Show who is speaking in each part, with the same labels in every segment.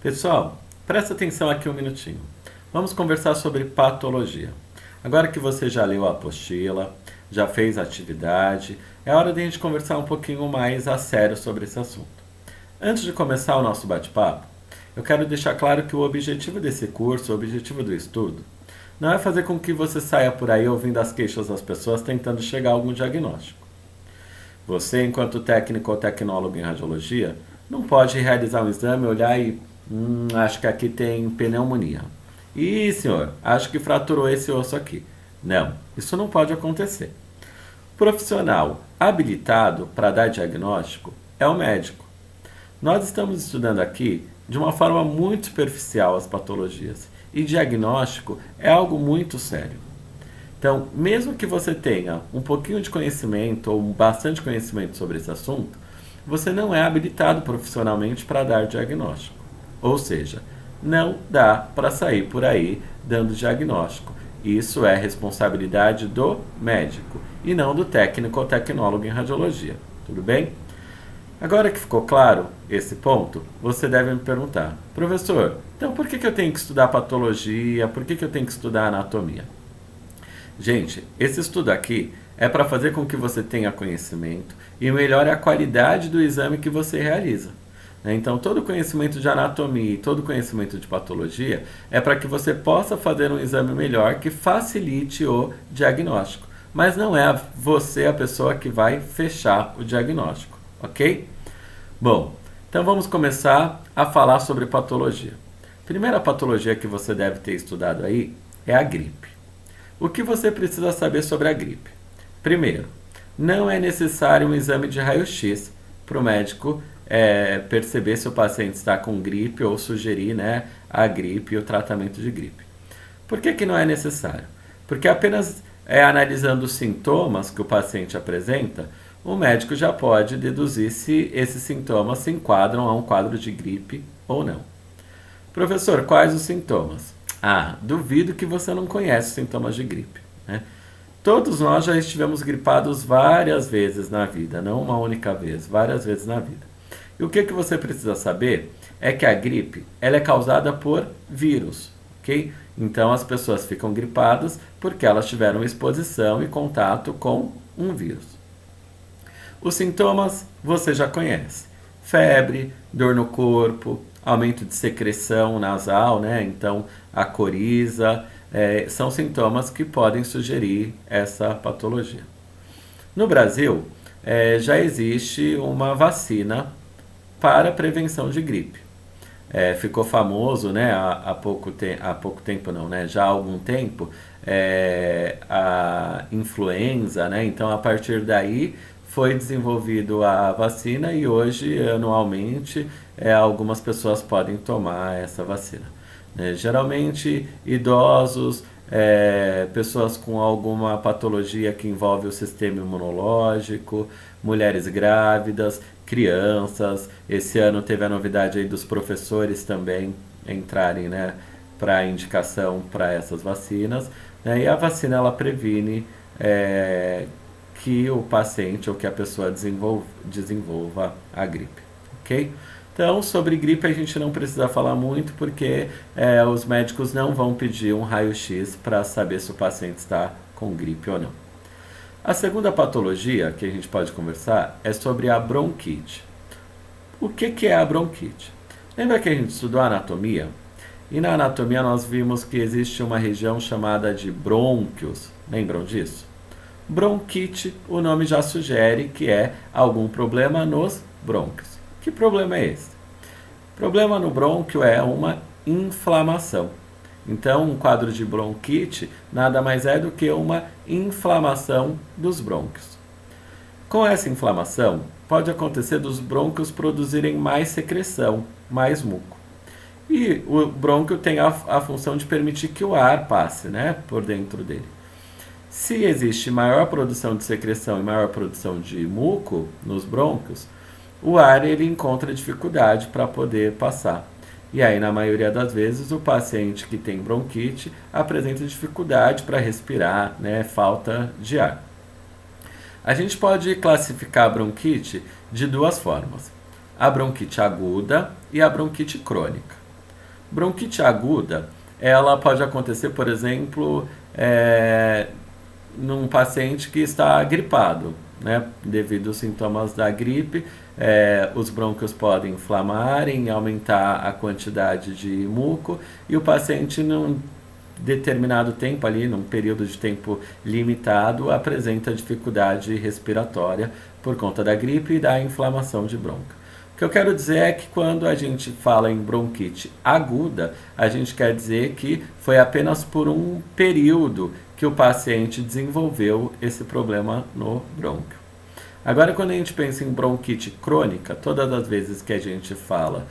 Speaker 1: Pessoal, presta atenção aqui um minutinho. Vamos conversar sobre patologia. Agora que você já leu a apostila, já fez a atividade, é hora de a gente conversar um pouquinho mais a sério sobre esse assunto. Antes de começar o nosso bate-papo, eu quero deixar claro que o objetivo desse curso, o objetivo do estudo, não é fazer com que você saia por aí ouvindo as queixas das pessoas tentando chegar a algum diagnóstico. Você, enquanto técnico ou tecnólogo em radiologia, não pode realizar um exame, olhar e acho que aqui tem pneumonia. Ih, senhor, acho que fraturou esse osso aqui. Não, isso não pode acontecer. O profissional habilitado para dar diagnóstico é o médico. Nós estamos estudando aqui de uma forma muito superficial as patologias e diagnóstico é algo muito sério. Então, mesmo que você tenha um pouquinho de conhecimento ou bastante conhecimento sobre esse assunto, você não é habilitado profissionalmente para dar diagnóstico. Ou seja, não dá para sair por aí dando diagnóstico. Isso é responsabilidade do médico e não do técnico ou tecnólogo em radiologia. Tudo bem? Agora que ficou claro esse ponto, você deve me perguntar: professor, então por que eu tenho que estudar patologia? Por que eu tenho que estudar anatomia? Gente, esse estudo aqui é para fazer com que você tenha conhecimento e melhore a qualidade do exame que você realiza. Então, todo conhecimento de anatomia e todo conhecimento de patologia é para que você possa fazer um exame melhor que facilite o diagnóstico. Mas não é você a pessoa que vai fechar o diagnóstico, ok? Bom, então vamos começar a falar sobre patologia. Primeira patologia que você deve ter estudado aí é a gripe. O que você precisa saber sobre a gripe? Primeiro, não é necessário um exame de raio-x para o médico perceber se o paciente está com gripe ou sugerir, a gripe e o tratamento de gripe. Por que não é necessário? Porque apenas analisando os sintomas que o paciente apresenta, o médico já pode deduzir se esses sintomas se enquadram a um quadro de gripe ou não. Professor, quais os sintomas? Duvido que você não conhece os sintomas de gripe, né? Todos nós já estivemos gripados várias vezes na vida, não uma única vez, várias vezes na vida. E o que você precisa saber é que a gripe ela é causada por vírus, ok? Então as pessoas ficam gripadas porque elas tiveram exposição e contato com um vírus. Os sintomas você já conhece: febre, dor no corpo, aumento de secreção nasal, então a coriza, são sintomas que podem sugerir essa patologia. No Brasil, já existe uma vacina para prevenção de gripe. Ficou famoso, há pouco tempo não, já há algum tempo, a influenza, então a partir daí foi desenvolvido a vacina e hoje, anualmente, algumas pessoas podem tomar essa vacina. Geralmente, idosos, pessoas com alguma patologia que envolve o sistema imunológico, mulheres grávidas, crianças. Esse ano teve a novidade aí dos professores também entrarem, para indicação para essas vacinas. E a vacina ela previne que o paciente ou que a pessoa desenvolva a gripe, ok? Então, sobre gripe a gente não precisa falar muito porque os médicos não vão pedir um raio-x para saber se o paciente está com gripe ou não. A segunda patologia que a gente pode conversar é sobre a bronquite. O que é a bronquite? Lembra que a gente estudou a anatomia? E na anatomia nós vimos que existe uma região chamada de brônquios. Lembram disso? Bronquite, o nome já sugere que é algum problema nos brônquios. Que problema é esse? O problema no brônquio é uma inflamação. Então, um quadro de bronquite nada mais é do que uma inflamação dos brônquios. Com essa inflamação, pode acontecer dos brônquios produzirem mais secreção, mais muco. E o brônquio tem a função de permitir que o ar passe, por dentro dele. Se existe maior produção de secreção e maior produção de muco nos brônquios, o ar ele encontra dificuldade para poder passar. E aí, na maioria das vezes, o paciente que tem bronquite apresenta dificuldade para respirar, falta de ar. A gente pode classificar a bronquite de duas formas: a bronquite aguda e a bronquite crônica. Bronquite aguda, ela pode acontecer, por exemplo, num paciente que está gripado, né? Devido aos sintomas da gripe, os brônquios podem inflamarem, aumentar a quantidade de muco, e o paciente, num determinado tempo ali, num período de tempo limitado, apresenta dificuldade respiratória por conta da gripe e da inflamação de bronquio. O que eu quero dizer é que quando a gente fala em bronquite aguda, a gente quer dizer que foi apenas por um período que o paciente desenvolveu esse problema no brônquio. Agora, quando a gente pensa em bronquite crônica, todas as vezes que a gente fala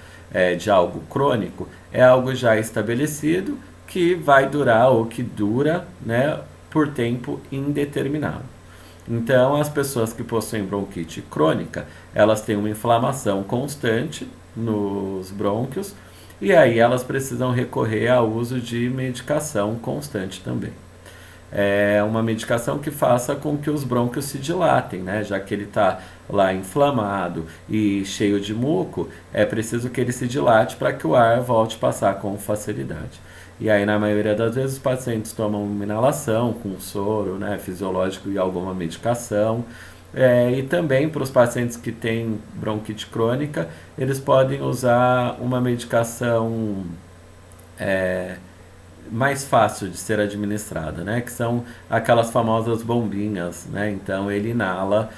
Speaker 1: de algo crônico, é algo já estabelecido que vai durar ou que dura, né, por tempo indeterminado. Então, as pessoas que possuem bronquite crônica, elas têm uma inflamação constante nos brônquios e aí elas precisam recorrer ao uso de medicação constante também. É uma medicação que faça com que os brônquios se dilatem, né? Já que ele está lá inflamado e cheio de muco, é preciso que ele se dilate para que o ar volte a passar com facilidade. E aí, na maioria das vezes, os pacientes tomam uma inalação com soro, né, fisiológico e alguma medicação. E também para os pacientes que têm bronquite crônica, eles podem usar uma medicação mais fácil de ser administrada, né? Que são aquelas famosas bombinhas, né? Então ele inala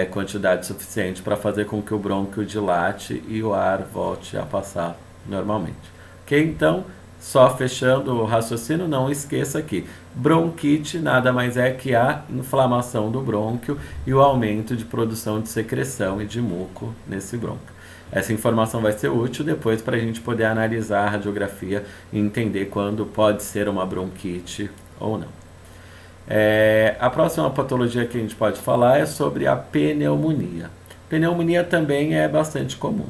Speaker 1: quantidade suficiente para fazer com que o brônquio dilate e o ar volte a passar normalmente. Ok? Então, só fechando o raciocínio, não esqueça que bronquite nada mais é que a inflamação do brônquio e o aumento de produção de secreção e de muco nesse brônquio. Essa informação vai ser útil depois para a gente poder analisar a radiografia e entender quando pode ser uma bronquite ou não. A próxima patologia que a gente pode falar é sobre a pneumonia. Pneumonia também é bastante comum.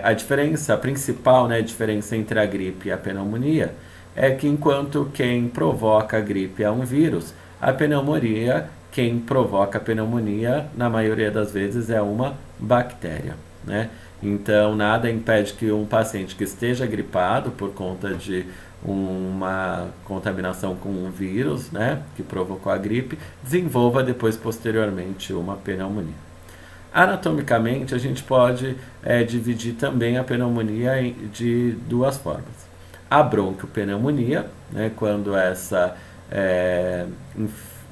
Speaker 1: A principal, né, diferença entre a gripe e a pneumonia é que enquanto quem provoca a gripe é um vírus, a pneumonia, quem provoca a pneumonia, na maioria das vezes, é uma bactéria, né? Então, nada impede que um paciente que esteja gripado por conta de uma contaminação com um vírus, né, que provocou a gripe, desenvolva depois, posteriormente, uma pneumonia. Anatomicamente, a gente pode dividir também a pneumonia de duas formas. A bronquiopneumonia, né, quando essa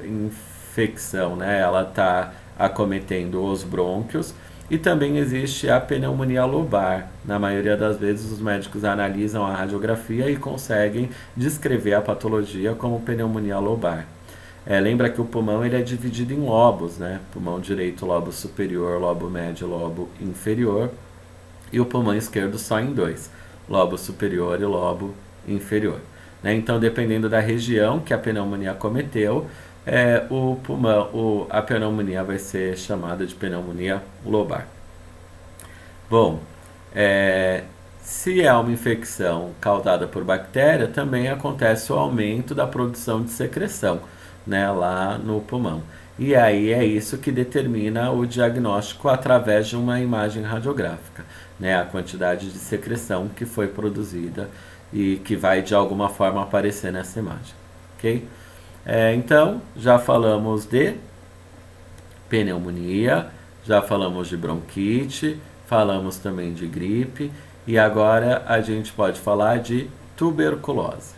Speaker 1: infecção, né, ela está acometendo os brônquios, e também existe a pneumonia lobar. Na maioria das vezes, os médicos analisam a radiografia e conseguem descrever a patologia como pneumonia lobar. Lembra que o pulmão ele é dividido em lobos, né? Pulmão direito, lobo superior, lobo médio, lobo inferior. E o pulmão esquerdo só em dois, lobo superior e lobo inferior. Né? Então, dependendo da região que a pneumonia acometeu, a pneumonia vai ser chamada de pneumonia lobar. Bom, se é uma infecção causada por bactéria, também acontece o aumento da produção de secreção, né, lá no pulmão. E aí é isso que determina o diagnóstico através de uma imagem radiográfica, né, a quantidade de secreção que foi produzida e que vai de alguma forma aparecer nessa imagem. Ok? Então, já falamos de pneumonia, já falamos de bronquite, falamos também de gripe e agora a gente pode falar de tuberculose.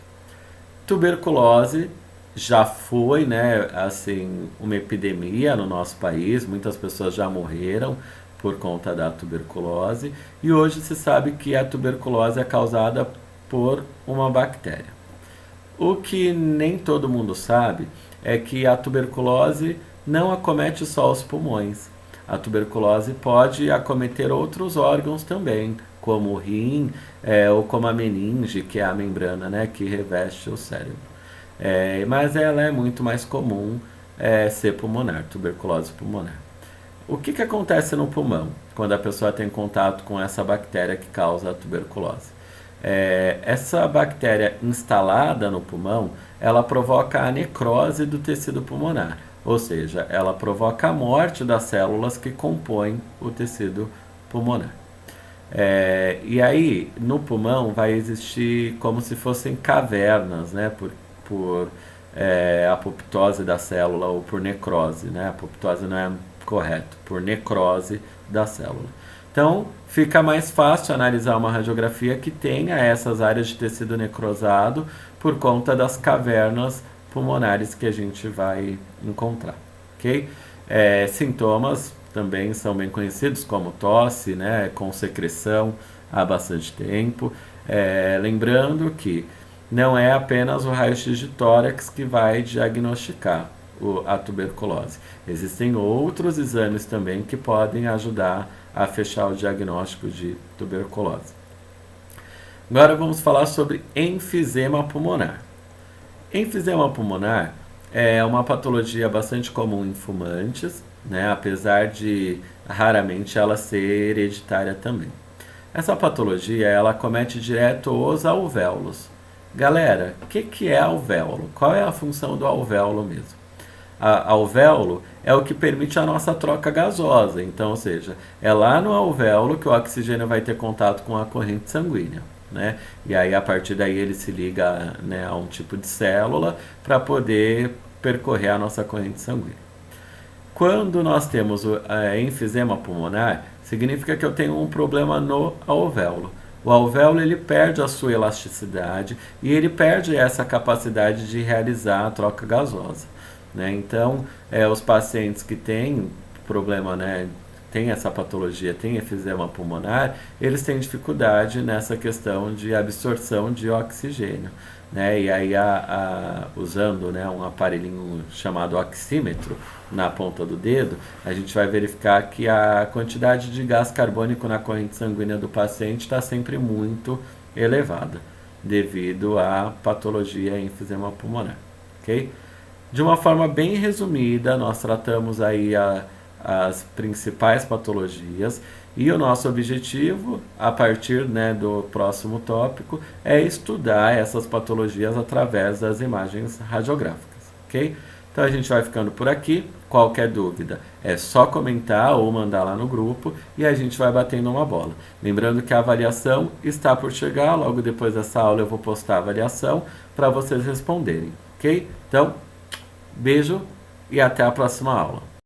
Speaker 1: Tuberculose já foi, né, assim, uma epidemia no nosso país, muitas pessoas já morreram por conta da tuberculose e hoje se sabe que a tuberculose é causada por uma bactéria. O que nem todo mundo sabe é que a tuberculose não acomete só os pulmões. A tuberculose pode acometer outros órgãos também, como o rim ou como a meninge, que é a membrana, né, que reveste o cérebro. Mas ela é muito mais comum ser pulmonar, tuberculose pulmonar. O que acontece no pulmão quando a pessoa tem contato com essa bactéria que causa a tuberculose? Essa bactéria instalada no pulmão, ela provoca a necrose do tecido pulmonar, ou seja, ela provoca a morte das células que compõem o tecido pulmonar. E aí, no pulmão vai existir como se fossem cavernas, né? Por apoptose da célula ou por necrose, né? Apoptose não é correto, por necrose da célula. Então, fica mais fácil analisar uma radiografia que tenha essas áreas de tecido necrosado por conta das cavernas pulmonares que a gente vai encontrar, ok? Sintomas também são bem conhecidos, como tosse, né, com secreção há bastante tempo. Lembrando que não é apenas o raio-x de tórax que vai diagnosticar a tuberculose. Existem outros exames também que podem ajudar a fechar o diagnóstico de tuberculose. Agora vamos falar sobre enfisema pulmonar. Enfisema pulmonar é uma patologia bastante comum em fumantes, né, apesar de raramente ela ser hereditária também. Essa patologia ela comete direto os alvéolos. Galera, o que é alvéolo? Qual é a função do alvéolo mesmo? Alvéolo é o que permite a nossa troca gasosa. Então, ou seja, é lá no alvéolo que o oxigênio vai ter contato com a corrente sanguínea. Né? E aí, a partir daí, ele se liga, né, a um tipo de célula para poder percorrer a nossa corrente sanguínea. Quando nós temos o enfisema pulmonar, significa que eu tenho um problema no alvéolo. O alvéolo ele perde a sua elasticidade e ele perde essa capacidade de realizar a troca gasosa. Né? Então, os pacientes que têm problema, né, tem essa patologia, tem enfisema pulmonar, eles têm dificuldade nessa questão de absorção de oxigênio. Né? E aí, usando, né, um aparelhinho chamado oxímetro na ponta do dedo, a gente vai verificar que a quantidade de gás carbônico na corrente sanguínea do paciente está sempre muito elevada, devido à patologia enfisema pulmonar. Okay? De uma forma bem resumida, nós tratamos aí as principais patologias e o nosso objetivo, a partir, né, do próximo tópico, é estudar essas patologias através das imagens radiográficas, ok? Então a gente vai ficando por aqui. Qualquer dúvida é só comentar ou mandar lá no grupo e a gente vai batendo uma bola. Lembrando que a avaliação está por chegar, logo depois dessa aula eu vou postar a avaliação para vocês responderem, ok? Então, beijo e até a próxima aula.